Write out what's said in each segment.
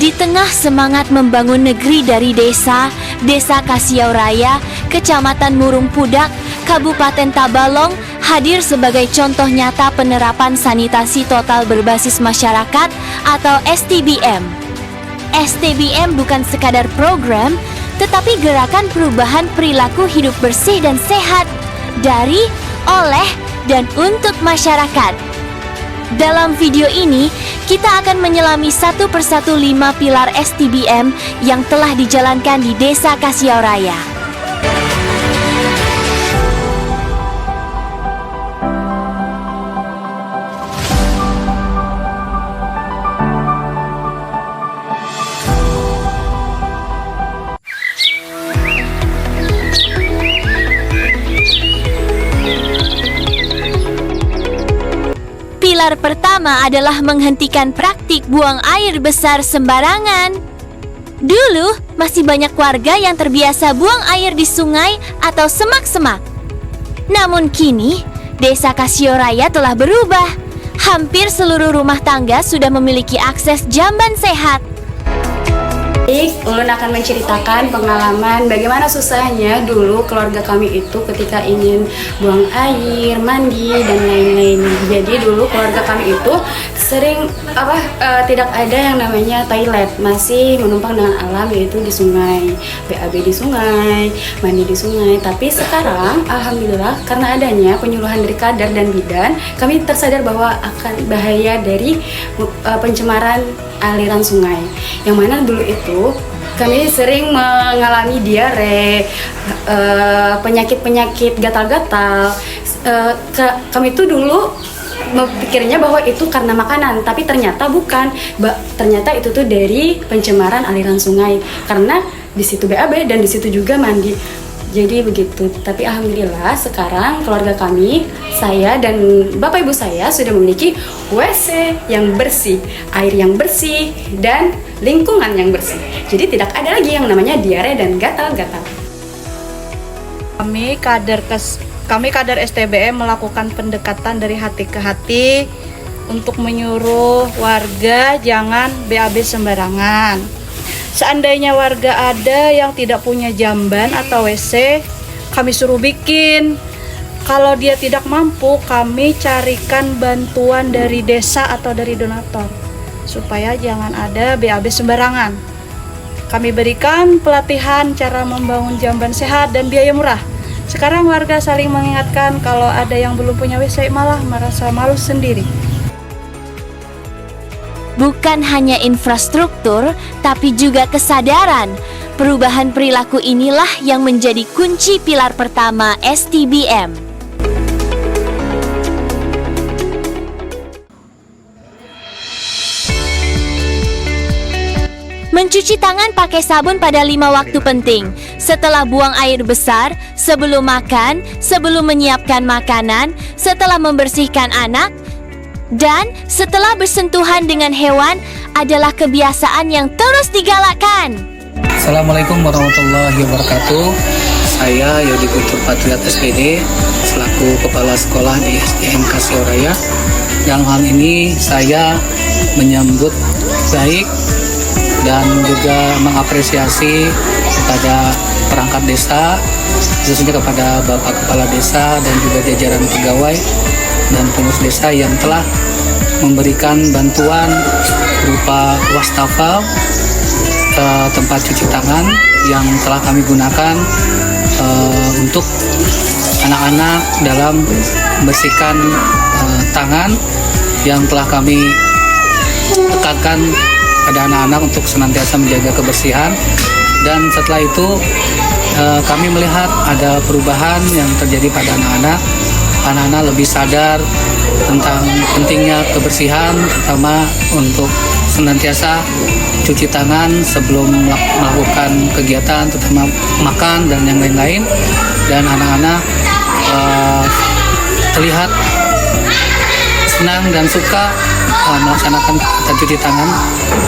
Di tengah semangat membangun negeri dari desa, Desa Kasiau Raya, Kecamatan Murung Pudak, Kabupaten Tabalong hadir sebagai contoh nyata penerapan sanitasi total berbasis masyarakat atau STBM. STBM bukan sekadar program, tetapi gerakan perubahan perilaku hidup bersih dan sehat dari, oleh, dan untuk masyarakat. Dalam video ini, kita akan menyelami satu persatu 5 pilar STBM yang telah dijalankan di Desa Kasiau Raya. Pilar pertama adalah menghentikan praktik buang air besar sembarangan. Dulu, masih banyak warga yang terbiasa buang air di sungai atau semak-semak. Namun kini, Desa Kasiau Raya telah berubah. Hampir seluruh rumah tangga sudah memiliki akses jamban sehat. Ulun akan menceritakan pengalaman bagaimana susahnya dulu keluarga kami itu ketika ingin buang air, mandi, dan lain-lain. Jadi dulu keluarga kami itu sering tidak ada yang namanya toilet, masih menumpang dengan alam, yaitu di sungai, BAB di sungai, mandi di sungai. Tapi sekarang alhamdulillah karena adanya penyuluhan dari Kadar dan Bidan, kami tersadar bahwa akan bahaya dari pencemaran aliran sungai. Yang mana dulu itu kami sering mengalami diare, penyakit-penyakit gatal-gatal. Kami itu dulu pikirnya bahwa itu karena makanan, tapi ternyata bukan. Ternyata itu tuh dari pencemaran aliran sungai, karena di situ BAB dan di situ juga mandi. Jadi begitu. Tapi alhamdulillah sekarang keluarga kami, saya dan bapak ibu saya sudah memiliki WC yang bersih, air yang bersih, dan lingkungan yang bersih. Jadi tidak ada lagi yang namanya diare dan gatal-gatal. Kami Kadar STBM melakukan pendekatan dari hati ke hati untuk menyuruh warga jangan BAB sembarangan. Seandainya warga ada yang tidak punya jamban atau WC, kami suruh bikin. Kalau dia tidak mampu, kami carikan bantuan dari desa atau dari donatur, supaya jangan ada BAB sembarangan. Kami berikan pelatihan cara membangun jamban sehat dan biaya murah. Sekarang warga saling mengingatkan kalau ada yang belum punya WC malah merasa malu sendiri. Bukan hanya infrastruktur, tapi juga kesadaran. Perubahan perilaku inilah yang menjadi kunci pilar pertama STBM. Mencuci tangan pakai sabun pada 5 waktu penting. Setelah buang air besar, sebelum makan, sebelum menyiapkan makanan, setelah membersihkan anak, dan setelah bersentuhan dengan hewan adalah kebiasaan yang terus digalakkan. Assalamualaikum warahmatullahi wabarakatuh. Saya Yodi Guntur Patriat SPD selaku Kepala Sekolah di SDN Kasiau Raya. Dalam hal ini saya menyambut baik dan juga mengapresiasi kepada perangkat desa, khususnya kepada Bapak Kepala Desa dan juga jajaran pegawai dan pengurus desa yang telah memberikan bantuan berupa wastafel, tempat cuci tangan yang telah kami gunakan untuk anak-anak dalam membersihkan tangan, yang telah kami tekankan pada anak-anak untuk senantiasa menjaga kebersihan. Dan setelah itu kami melihat ada perubahan yang terjadi pada anak-anak. Anak-anak lebih sadar tentang pentingnya kebersihan, terutama untuk senantiasa cuci tangan sebelum melakukan kegiatan, terutama makan dan yang lain-lain. Dan anak-anak terlihat senang dan suka melaksanakan kegiatan cuci tangan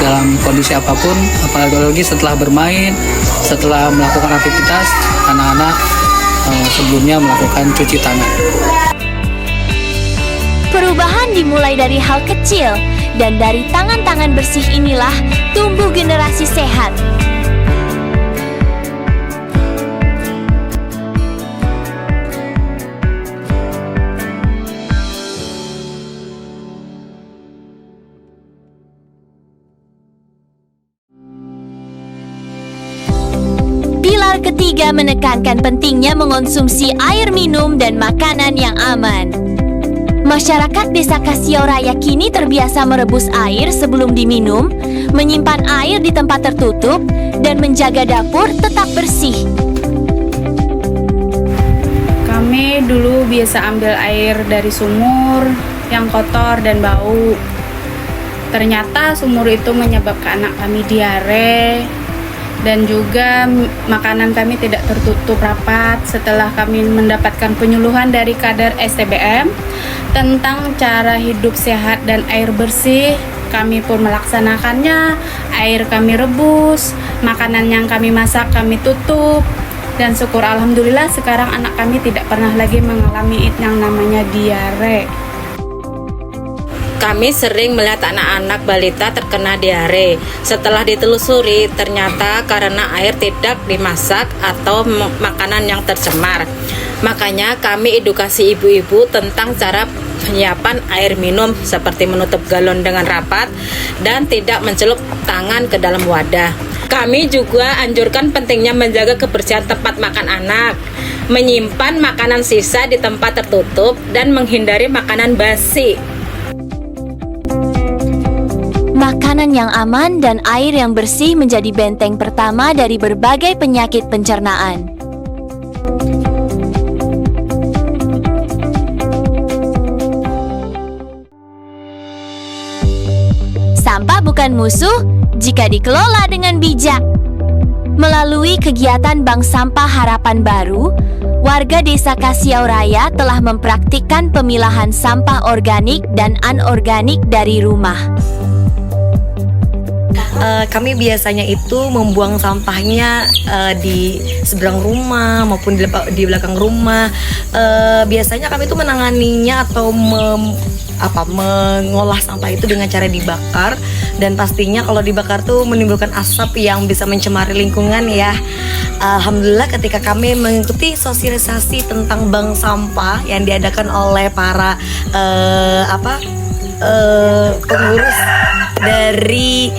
dalam kondisi apapun, apalagi setelah bermain, setelah melakukan aktivitas, anak-anak sebelumnya melakukan cuci tangan. Perubahan dimulai dari hal kecil, dan dari tangan-tangan bersih inilah tumbuh generasi sehat. Pilar ketiga menekankan pentingnya mengonsumsi air minum dan makanan yang aman. Masyarakat Desa Kasiauraya kini terbiasa merebus air sebelum diminum, menyimpan air di tempat tertutup, dan menjaga dapur tetap bersih. Kami dulu biasa ambil air dari sumur yang kotor dan bau. Ternyata sumur itu menyebabkan anak kami diare, dan juga makanan kami tidak tertutup rapat. Setelah kami mendapatkan penyuluhan dari kader STBM tentang cara hidup sehat dan air bersih, kami pun melaksanakannya. Air kami rebus, makanan yang kami masak kami tutup, dan syukur alhamdulillah sekarang anak kami tidak pernah lagi mengalami yang namanya diare. Kami sering melihat anak-anak balita terkena diare. Setelah ditelusuri, ternyata karena air tidak dimasak atau makanan yang tercemar. Makanya kami edukasi ibu-ibu tentang cara penyiapan air minum, seperti menutup galon dengan rapat dan tidak mencelup tangan ke dalam wadah. Kami juga anjurkan pentingnya menjaga kebersihan tempat makan anak, menyimpan makanan sisa di tempat tertutup, dan menghindari makanan basi. Makanan yang aman dan air yang bersih menjadi benteng pertama dari berbagai penyakit pencernaan. Sampah bukan musuh jika dikelola dengan bijak. Melalui kegiatan Bank Sampah Harapan Baru, warga Desa Kasiauraya telah mempraktikkan pemilahan sampah organik dan anorganik dari rumah. Kami biasanya itu membuang sampahnya di seberang rumah maupun di belakang rumah. Biasanya kami itu menanganinya atau mengolah sampah itu dengan cara dibakar, dan pastinya kalau dibakar tuh menimbulkan asap yang bisa mencemari lingkungan ya. Alhamdulillah ketika kami mengikuti sosialisasi tentang bank sampah yang diadakan oleh para pengurus dari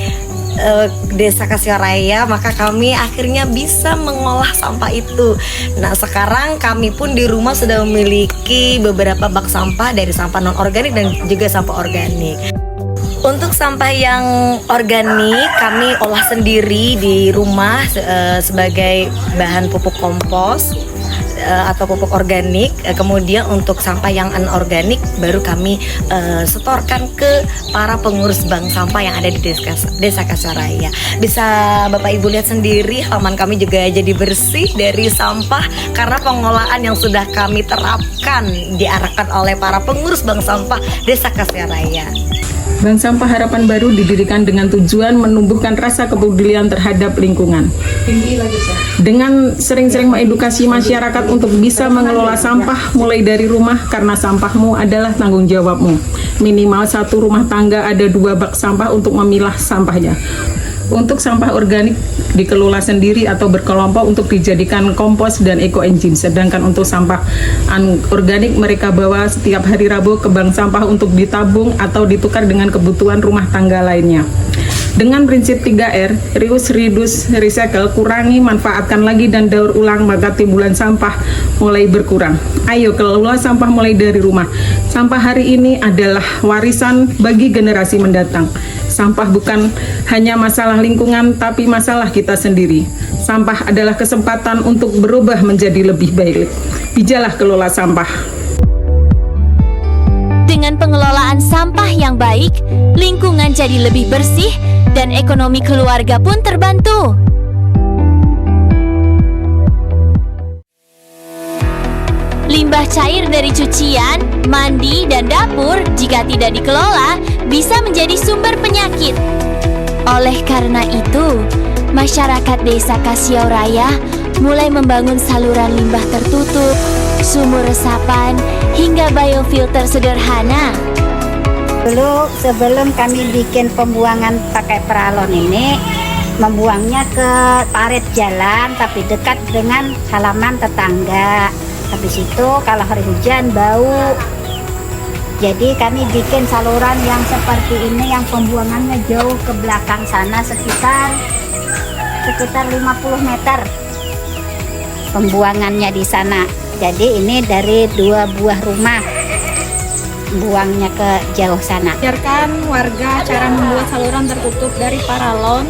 Desa Kasiauraya, maka kami akhirnya bisa mengolah sampah itu. Nah, sekarang kami pun di rumah sudah memiliki beberapa bak sampah, dari sampah non organik dan juga sampah organik. Untuk sampah yang organik kami olah sendiri di rumah sebagai bahan pupuk kompos atau pupuk organik. Kemudian untuk sampah yang anorganik baru kami setorkan ke para pengurus bank sampah yang ada di Desa Kasiauraya. Bisa Bapak Ibu lihat sendiri, halaman kami juga jadi bersih dari sampah karena pengolahan yang sudah kami terapkan diarahkan oleh para pengurus bank sampah Desa Kasiauraya. Bank Sampah Harapan Baru didirikan dengan tujuan menumbuhkan rasa kepedulian terhadap lingkungan. Dengan sering-sering mengedukasi masyarakat untuk bisa mengelola sampah mulai dari rumah, karena sampahmu adalah tanggung jawabmu. Minimal satu rumah tangga ada 2 bak sampah untuk memilah sampahnya. Untuk sampah organik dikelola sendiri atau berkelompok untuk dijadikan kompos dan eco-engine. Sedangkan untuk sampah anorganik mereka bawa setiap hari Rabu ke bank sampah untuk ditabung atau ditukar dengan kebutuhan rumah tangga lainnya. Dengan prinsip 3R, reuse, reduce, recycle, kurangi, manfaatkan lagi, dan daur ulang, maka timbulan sampah mulai berkurang. Ayo kelola sampah mulai dari rumah. Sampah hari ini adalah warisan bagi generasi mendatang. Sampah bukan hanya masalah lingkungan, tapi masalah kita sendiri. Sampah adalah kesempatan untuk berubah menjadi lebih baik. Bijalah kelola sampah. Dengan pengelolaan sampah yang baik, lingkungan jadi lebih bersih dan ekonomi keluarga pun terbantu. Limbah cair dari cucian, mandi, dan dapur jika tidak dikelola bisa menjadi sumber penyakit. Oleh karena itu, masyarakat Desa Kasiauraya mulai membangun saluran limbah tertutup, sumur resapan, hingga biofilter sederhana Dulu sebelum kami bikin pembuangan pakai peralon ini, membuangnya ke parit jalan tapi dekat dengan halaman tetangga. Habis itu kalau hari hujan bau. Jadi kami bikin saluran yang seperti ini, yang pembuangannya jauh ke belakang sana sekitar 50 meter. Pembuangannya di sana. Jadi ini dari 2 buah rumah. Buangnya ke jauh sana. Ajarkan warga cara membuat saluran tertutup dari paralon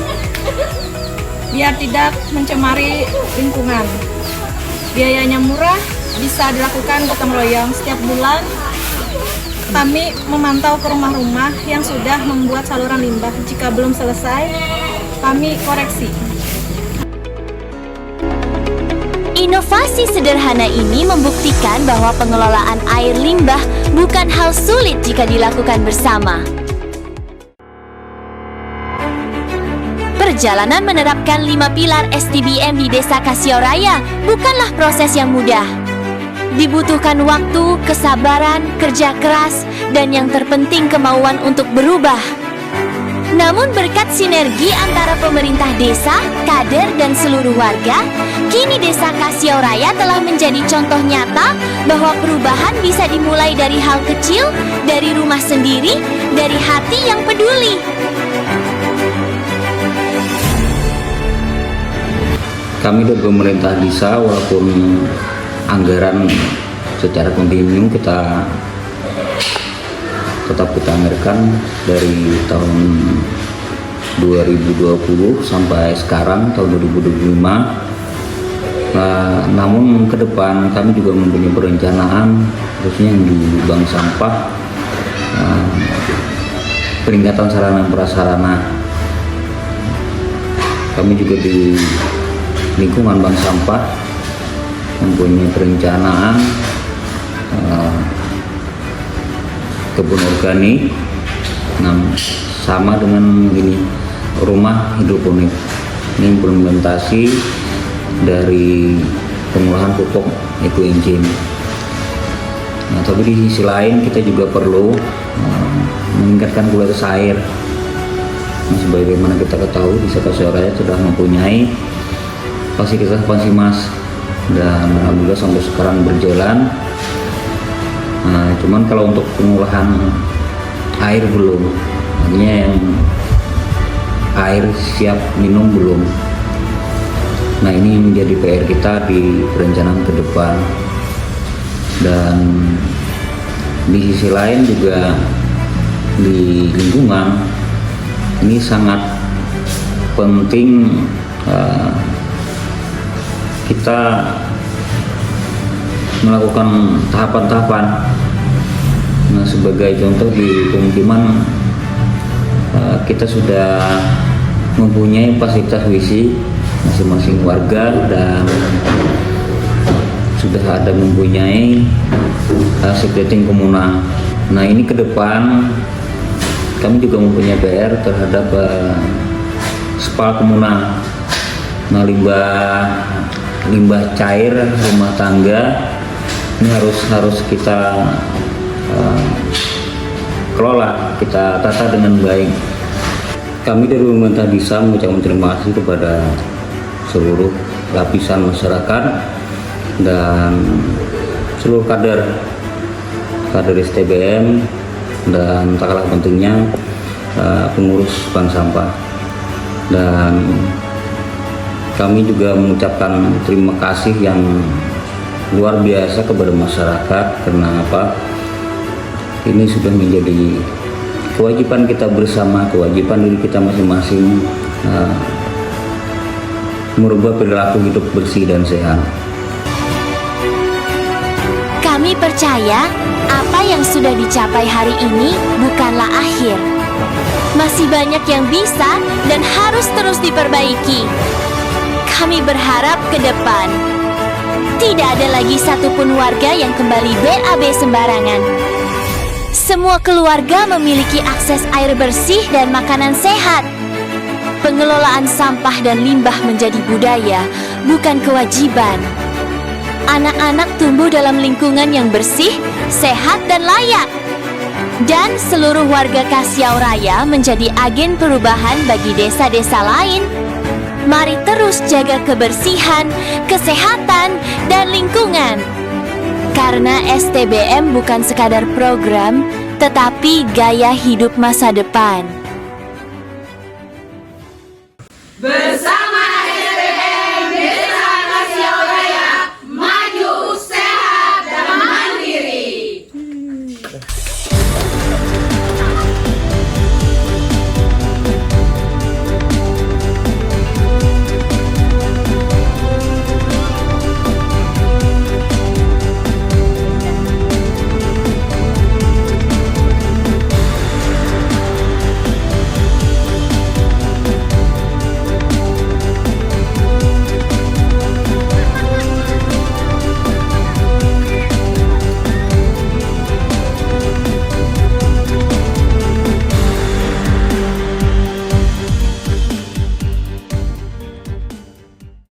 biar tidak mencemari lingkungan. Biayanya murah, bisa dilakukan gotong royong setiap bulan. Kami memantau ke rumah-rumah yang sudah membuat saluran limbah. Jika belum selesai, kami koreksi. Inovasi sederhana ini membuktikan bahwa pengelolaan air limbah bukan hal sulit jika dilakukan bersama. Perjalanan menerapkan 5 pilar STBM di Desa Kasioraya bukanlah proses yang mudah. Dibutuhkan waktu, kesabaran, kerja keras, dan yang terpenting kemauan untuk berubah. Namun berkat sinergi antara pemerintah desa, kader, dan seluruh warga, kini Desa Kasioraya telah menjadi contoh nyata bahwa perubahan bisa dimulai dari hal kecil, dari rumah sendiri, dari hati yang peduli. Kami dari pemerintah desa, walaupun anggaran secara kontinu kita anggarkan dari tahun 2020 sampai sekarang tahun 2025. Namun ke depan kami juga mempunyai perencanaan khususnya yang di bank sampah, peningkatan sarana prasarana. Kami juga di lingkungan bank sampah mempunyai perencanaan kebun organik, sama dengan ini rumah hidroponik. Ini implementasi dari pengolahan pupuk ekoenzim. Nah, tapi di sisi lain kita juga perlu meningkatkan kualitas air. Nah, sebagaimana kita ketahui Desa Kasioraya sudah mempunyai fasilitas Pansimas dan alhamdulillah sampai sekarang berjalan. Nah, cuman kalau untuk pengolahan air belum, artinya yang air siap minum belum. Nah, ini menjadi PR kita di perencanaan ke depan. Dan di sisi lain juga di lingkungan ini sangat penting kita melakukan tahapan-tahapan. Nah, sebagai contoh di pemukiman kita sudah mempunyai fasilitas WC masing-masing warga dan sudah ada mempunyai secreting komunal. Nah, ini ke depan kami juga mempunyai PR terhadap spal komunal. Nah, limbah cair rumah tangga ini harus kita kelola, kita tata dengan baik. Kami dari pemerintah desa mengucapkan terima kasih kepada seluruh lapisan masyarakat dan seluruh kader STBM dan tak kalah pentingnya pengurus bank sampah. Dan kami juga mengucapkan terima kasih yang luar biasa kepada masyarakat. Karena apa? Ini sudah menjadi kewajiban kita bersama, kewajiban diri kita masing-masing merubah perilaku hidup bersih dan sehat. Kami percaya apa yang sudah dicapai hari ini bukanlah akhir. Masih banyak yang bisa dan harus terus diperbaiki. Kami berharap ke depan tidak ada lagi satupun warga yang kembali BAB sembarangan. Semua keluarga memiliki akses air bersih dan makanan sehat. Pengelolaan sampah dan limbah menjadi budaya, bukan kewajiban. Anak-anak tumbuh dalam lingkungan yang bersih, sehat, dan layak. dan seluruh warga Kasiau Raya menjadi agen perubahan bagi desa-desa lain. Mari terus jaga kebersihan, kesehatan, dan lingkungan. Karena STBM bukan sekadar program, tetapi gaya hidup masa depan.